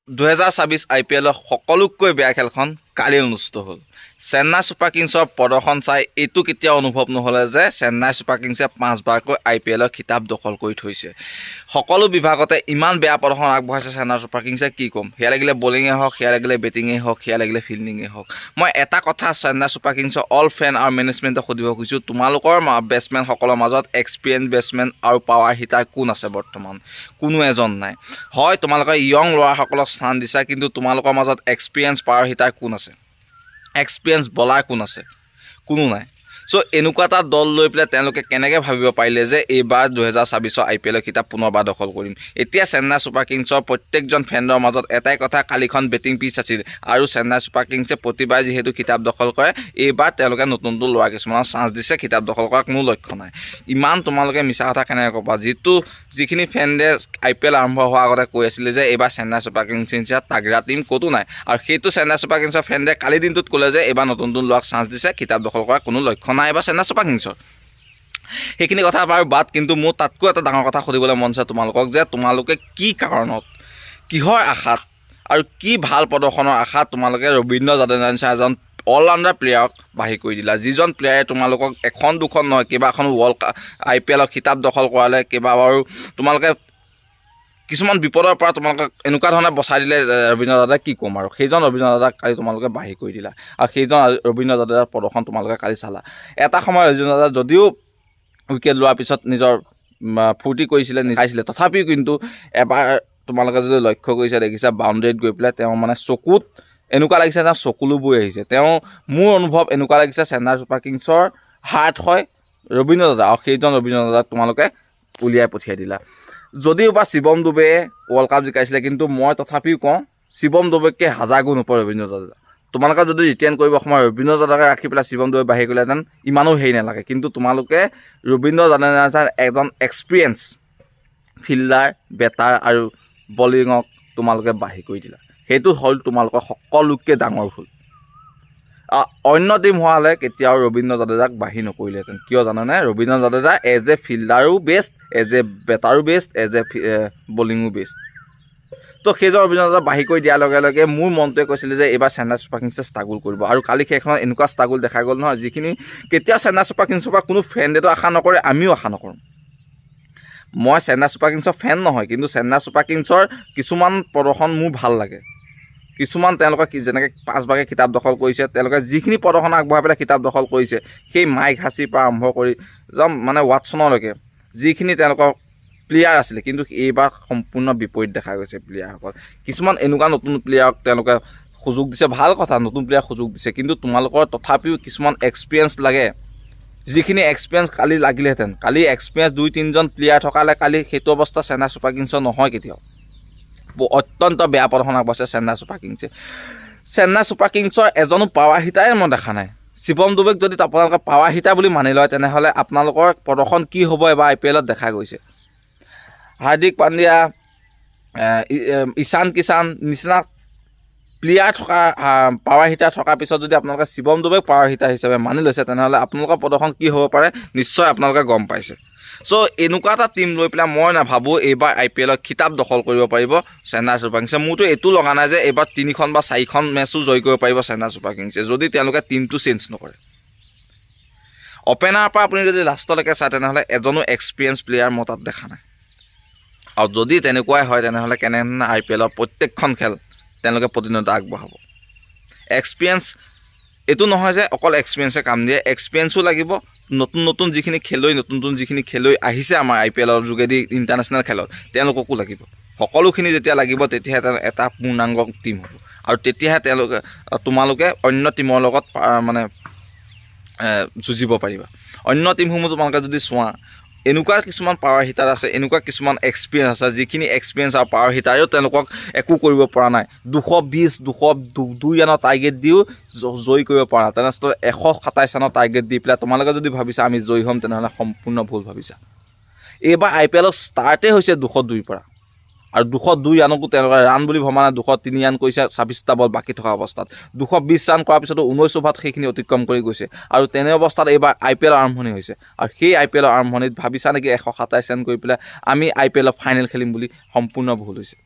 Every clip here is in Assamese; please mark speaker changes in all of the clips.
Speaker 1: 2024 IPL সকলোতকৈ বেয়া খেলখন কালি অনুষ্ঠিত হ'ল। চেন্নাই ছুপাৰ কিংছৰ প্ৰদৰ্শন চাই এইটো কেতিয়াও অনুভৱ নহ'লে যে চেন্নাই ছুপাৰ কিংছে 5বাৰকৈ IPLৰ খিতাপ দখল কৰি থৈছে। সকলো বিভাগতে ইমান বেয়া প্ৰদৰ্শন আগবঢ়াইছে চেন্নাই ছুপাৰ কিংছে, কি ক'ম। সেয়া লাগিলে বলিঙে হওক, সেয়া লাগিলে বেটিঙেই হওক, সেয়া লাগিলে ফিল্ডিঙেই হওক। মই এটা কথা চেন্নাই ছুপাৰ কিংছৰ অল ফেন আৰু মেনেজমেণ্টক সুধিব খুজিছোঁ, তোমালোকৰ বেটছমেনসকলৰ মাজত এক্সপিৰিয়েঞ্চ বেটছমেন আৰু পাৱাৰ হিটাৰ কোন আছে বৰ্তমান? কোনো এজন নাই। হয়, তোমালোকে য়ং ল'ৰাসকলক স্থান দিছা, কিন্তু তোমালোকৰ মাজত এক্সপিৰিয়েঞ্চ পাৱাৰ হিটাৰ কোন আছে? এক্সপিৰিয়েঞ্চ বলাৰ কোন আছে? কোনো নাই। চ' এনেকুৱা এটা দল লৈ পেলাই তেওঁলোকে কেনেকৈ ভাবিব পাৰিলে যে এইবাৰ 2024 IPLৰ খিতাপ পুনৰবাৰ দখল কৰিম। এতিয়া চেন্নাই ছুপাৰ কিংছৰ প্ৰত্যেকজন ফেণ্ডৰ মাজত এটাই কথা, কালিখন বেটিং পিচ আছিল আৰু চেন্নাই ছুপাৰ কিংছে প্ৰতিবাৰে যিহেতু খিতাপ দখল কৰে, এইবাৰ তেওঁলোকে নতুন নতুন ল'ৰা কিছুমানৰ চান্স দিছে, খিতাপ দখল কৰাৰ কোনো লক্ষ্য নাই। ইমান তোমালোকে মিছা কথা কেনেকৈ ক'বা? যিখিনি ফেণ্ডে IPL আৰম্ভ হোৱাৰ আগতে কৈ আছিলে যে এইবাৰ চেন্নাই ছুপাৰ কিংছ তাগৰা টীম ক'তো নাই, আৰু সেইটো চেন্নাই ছুপাৰ কিংছৰ ফেণ্ডে কালি দিনটোত ক'লে যে এইবাৰ নতুন নতুন ল'ৰাক চান্স দিছে, খিতাপ দখল কৰাৰ কোনো লক্ষ্য নাই এইবাৰ চেন্নাই ছুপাৰ কিংছৰ। সেইখিনি কথা বাৰু বাদ, কিন্তু মোৰ তাতকৈ এটা ডাঙৰ কথা সুধিবলৈ মন আছে তোমালোকক, যে তোমালোকে কি কাৰণত, কিহৰ আশাত আৰু কি ভাল প্ৰদৰ্শনৰ আশাত তোমালোকে ৰবীন্দ্ৰ জাদেজা নিচিনা এজন অলৰাউণ্ডাৰ প্লেয়াৰক বাহিৰ কৰি দিলা, যিজন প্লেয়াৰে তোমালোকক এখন দুখন নহয় কেইবাখনো IPLৰ খিতাপ দখল কৰালে, কেইবাবাৰো তোমালোকে কিছুমান বিপদৰ পৰা তোমালোকক এনেকুৱা ধৰণে বচাই দিলে ৰবীন্দ্ৰ জাদেজাই, কি ক'ম আৰু। সেইজন ৰবীন্দ্ৰ জাদেজাক কালি তোমালোকে বাহিৰ কৰি দিলা, আৰু সেইজন ৰবীন্দ্ৰ জাদেজাৰ প্ৰদৰ্শন তোমালোকে কালি চালা। এটা সময় ৰবীন্দ্ৰ জাদেজা যদিও উইকেট লোৱাৰ পিছত নিজৰ ফূৰ্তি কৰিছিলে, নিচাইছিলে, তথাপিও কিন্তু এবাৰ তোমালোকে যদি লক্ষ্য কৰিছে, দেখিছা বাউণ্ডেৰীত গৈ পেলাই তেওঁ মানে চকুত এনেকুৱা লাগিছে যে চকুলো বৈ আহিছে। মোৰ অনুভৱ এনেকুৱা লাগিছে চেন্নাই ছুপাৰ কিংছৰ হাৰ্ট হয় ৰবীন্দ্ৰ জাদেজা, আৰু সেইজন ৰবীন্দ্ৰ জাদেজাক তোমালোকে উলিয়াই পঠিয়াই দিলা। যদিও বা শিৱম দুবে ৱৰ্ল্ড কাপ জিকাইছিলে, কিন্তু মই তথাপিও কওঁ শিৱম দুবেতকৈ হাজাৰ গুণ ওপৰত ৰবীন্দ্ৰ জাদেজা। তোমালোকে যদি ৰিটেন কৰিব সময় ৰবীন্দ্ৰ জাদেজাকে ৰাখি পেলাই শিৱম দুবে বাহিৰ কৰিলেহেঁতেন ইমানো হেৰি নালাগে, কিন্তু তোমালোকে ৰবীন্দ্ৰ জাদেজা এজন এক্সপিৰিয়েঞ্চ ফিল্ডাৰ, বেটাৰ আৰু বলিঙক তোমালোকে বাহিৰ কৰি দিলা। সেইটো হ'ল তোমালোকৰ সকলোতকৈ ডাঙৰ ভুল। অন্য টিম হোৱা হ'লে কেতিয়াও ৰবীন্দ্ৰ জাদেজাক বাহিৰ নকৰিলেহেঁতেন। কিয় জানানে? ৰবীন্দ্ৰ জাদেজা এজ এ ফিল্ডাৰো বেষ্ট, এজ এ বেটাৰো বেষ্ট, এজ এ বলিঙো বেষ্ট। তো সেইজন ৰবীন্দ্ৰ জাদেজা বাহিৰ কৰি দিয়াৰ লগে লগে মোৰ মনটোৱে কৈছিলে যে এইবাৰ চেন্নাই ছুপাৰ কিংছে ষ্ট্ৰাগল কৰিব, আৰু কালি সেইখনত এনেকুৱা ষ্ট্ৰাগল দেখা গ'ল নহয়, যিখিনি কেতিয়াও চেন্নাই ছুপাৰ কিংছৰ পৰা কোনো ফ্ৰেণ্ডেতো আশা নকৰে, আমিও আশা নকৰোঁ। মই চেন্নাই ছুপাৰ কিংছৰ ফেন নহয়, কিন্তু চেন্নাই ছুপাৰ কিংছৰ কিছুমান প্ৰদৰ্শন মোৰ ভাল লাগে। কিছুমান তেওঁলোকে যেনেকৈ 5বাৰকৈ খিতাপ দখল কৰিছে, তেওঁলোকে যিখিনি প্ৰদৰ্শন আগবঢ়াই পেলাই খিতাপ দখল কৰিছে, সেই মাইক হাছিৰ পৰা আৰম্ভ কৰি মানে ৱাটছনলৈকে যিখিনি তেওঁলোকৰ প্লেয়াৰ আছিলে, কিন্তু এইবাৰ সম্পূৰ্ণ বিপৰীত দেখা গৈছে প্লেয়াৰসকল। কিছুমান এনেকুৱা নতুন প্লেয়াৰক তেওঁলোকে সুযোগ দিছে, ভাল কথা, নতুন প্লেয়াৰ সুযোগ দিছে, কিন্তু তোমালোকৰ তথাপিও কিছুমান এক্সপিৰিয়েঞ্চ লাগে, যিখিনি এক্সপিৰিয়েঞ্চ কালি লাগিলেহেঁতেন। কালি এক্সপিৰিয়েঞ্চ 2-3জন প্লেয়াৰ থকালে কালি সেইটো অৱস্থা চেন্নাই ছুপাৰ কিংছৰ নহয় কেতিয়াও। অত্যন্ত বেয়া প্ৰদৰ্শন আগবঢ়াইছে চেন্নাই ছুপাৰ কিংছে। চেন্নাই ছুপাৰ কিংছৰ এজনো পাৱাৰ হিটাৰে মই দেখা নাই। শিৱম দুবেক যদি আপোনালোকে পাৱাৰ হিটাৰ বুলি মানি লয়, তেনেহ'লে আপোনালোকৰ প্ৰদৰ্শন কি হ'ব এবাৰ IPLত দেখা গৈছে। হাৰ্দিক পাণ্ডিয়া, ঈশান কিষাণ নিচিনা প্লেয়াৰ থকা, পাৱাৰ হিটাৰ থকাৰ পিছত যদি আপোনালোকে শিৱম দুবেক পাৱাৰ হিটাৰ হিচাপে মানি লৈছে, তেনেহ'লে আপোনালোকৰ প্ৰদৰ্শন কি হ'ব পাৰে নিশ্চয় আপোনালোকে গম পাইছে। চ' এনেকুৱা এটা টিম লৈ পেলাই মই নাভাবোঁ এইবাৰ IPLৰ খিতাপ দখল কৰিব পাৰিব চেন্নাই ছুপাৰ কিংছে। মোৰতো এইটো লগা নাই যে এইবাৰ 3খন বা 4খন মেচো জয় কৰিব পাৰিব চেন্নাই ছুপাৰ কিংছে, যদি তেওঁলোকে টিমটো চেঞ্জ নকৰে। অপেনাৰৰ পৰা আপুনি যদি লাষ্টলৈকে চায়, তেনেহ'লে এজনো এক্সপিৰিয়েঞ্চ প্লেয়াৰ মই তাত দেখা নাই। আৰু যদি তেনেকুৱাই হয়, তেনেহ'লে কেনেধৰণে IPLৰ প্ৰত্যেকখন খেল তেওঁলোকে প্ৰতিনিধিত্ব আগবঢ়াব। এক্সপিৰিয়েঞ্চ এইটো নহয় যে অকল এক্সপিৰিয়েঞ্চে কাম দিয়ে, এক্সপিৰিয়েঞ্চো লাগিব। নতুন নতুন যিখিনি খেলুৱৈ আহিছে আমাৰ IPLৰ যোগেদি ইণ্টাৰনেশ্যনেল খেলত, তেওঁলোককো লাগিব। সকলোখিনি যেতিয়া লাগিব, তেতিয়াহে এটা পূৰ্ণাংগ টীম হ'ব, আৰু তেতিয়াহে তোমালোকে অন্য টীমৰ লগত মানে যুঁজিব পাৰিবা। অন্য টীমসমূহ তোমালোকে যদি চোৱা, এনেকুৱা কিছুমান পাৱাৰ হিটাৰ আছে, এনেকুৱা কিছুমান এক্সপিৰিয়েঞ্চ আছে, যিখিনি এক্সপিৰিয়েঞ্চ আৰু পাৱাৰ হিটাৰেও তেওঁলোকক একো কৰিব পৰা নাই। 220-202 ৰানৰ টাৰ্গেট দিও জয়ী কৰিব পৰা নাই। তেনেস্থলত 127 ৰানৰ টাৰ্গেট দি পেলাই তোমালোকে যদি ভাবিছা আমি জয়ী হ'ম, তেনেহ'লে সম্পূৰ্ণ ভুল ভাবিছা। এইবাৰ IPLৰ ষ্টাৰ্টেই হৈছে 202ৰ পৰা, আৰু 202 ৰানকো তেওঁলোকে ৰান বুলি ভবা নাই। 203 ৰান কৰিছে 26টা বল বাকী থকা অৱস্থাত। 220 ৰান কৰাৰ পিছতো 19 অভাৰত সেইখিনি অতিক্ৰম কৰি গৈছে, আৰু তেনে অৱস্থাত এইবাৰ IPLৰ আৰম্ভণি হৈছে। আৰু সেই IPLৰ আৰম্ভণিত ভাবিছা নেকি 127 ৰান কৰি পেলাই আমি IPLৰ ফাইনেল খেলিম বুলি? সম্পূৰ্ণ ভুল হৈছে।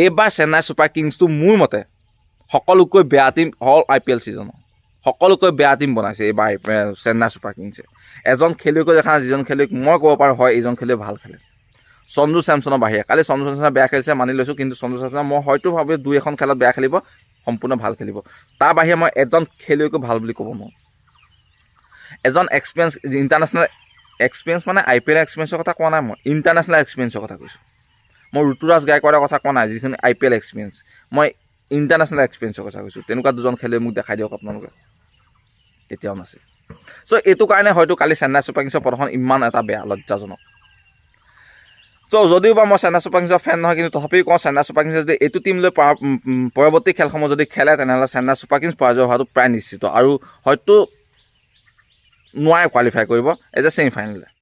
Speaker 1: এইবাৰ চেন্নাই ছুপাৰ কিংছটো মোৰ মতে সকলোতকৈ বেয়া টীম হ'ল IPL ছিজনৰ সকলোতকৈ বেয়া টীম বনাইছে এইবাৰ চেন্নাই ছুপাৰ কিংছে এজন খেলুৱৈকৈ দেখা নাই যিজন খেলুৱৈক মই ক'ব পাৰোঁ হয় এইজন খেলুৱৈ ভাল খেলে সঞ্জু চেমছনৰ বাহিৰে কালি সঞ্জু চেমছনে বেয়া খেলিছে মানি লৈছোঁ কিন্তু সঞ্জু চেমছনে মই হয়তো ভাবোঁ 2-এখন খেলত বেয়া খেলিব সম্পূৰ্ণ ভাল খেলিব তাৰ বাহিৰে মই এজন খেলুৱৈকো ভাল বুলি ক'ব নোৱাৰোঁ এজন এক্সপিৰিয়েঞ্চ ইণ্টাৰনেশ্যনেল এক্সপিৰিয়েঞ্চ মানে IPL এক্সপিৰিয়েঞ্চৰ কথা কোৱা নাই মই ইণ্টাৰনেশ্যনেল এক্সপিৰিয়েঞ্চৰ কথা কৈছোঁ মই ঋতুৰাজ গায়কোৱাডৰ কথা কোৱা নাই যিখিনি IPL এক্সপিৰিয়েঞ্চ মই ইণ্টাৰনেশ্যনেল এক্সপিৰিয়েঞ্চৰ কথা কৈছোঁ তেনেকুৱা দুজন খেলুৱৈ মোক দেখাই দিয়ক আপোনালোকে কেতিয়াও নাছিল চ' এইটো কাৰণে হয়তো কালি চেন্নাই ছুপাৰ কিংছৰ প্ৰদৰ্শন ইমান এটা বেয়া লজ্জাজনক চ' যদিও বা মই চেন্নাই ছুপাৰ কিংছৰ ফেন নহয় কিন্তু তথাপিও কওঁ চেন্নাই ছুপাৰ কিংছে যদি এইটো টীম লৈ পৰৱৰ্তী খেলসমূহ যদি খেলে তেনেহ'লে চেন্নাই ছুপাৰ কিংছ পৰাজয় হোৱাটো প্ৰায় নিশ্চিত আৰু হয়তো নোৱাৰে কোৱালিফাই কৰিব এজ এ ছেমি ফাইনেল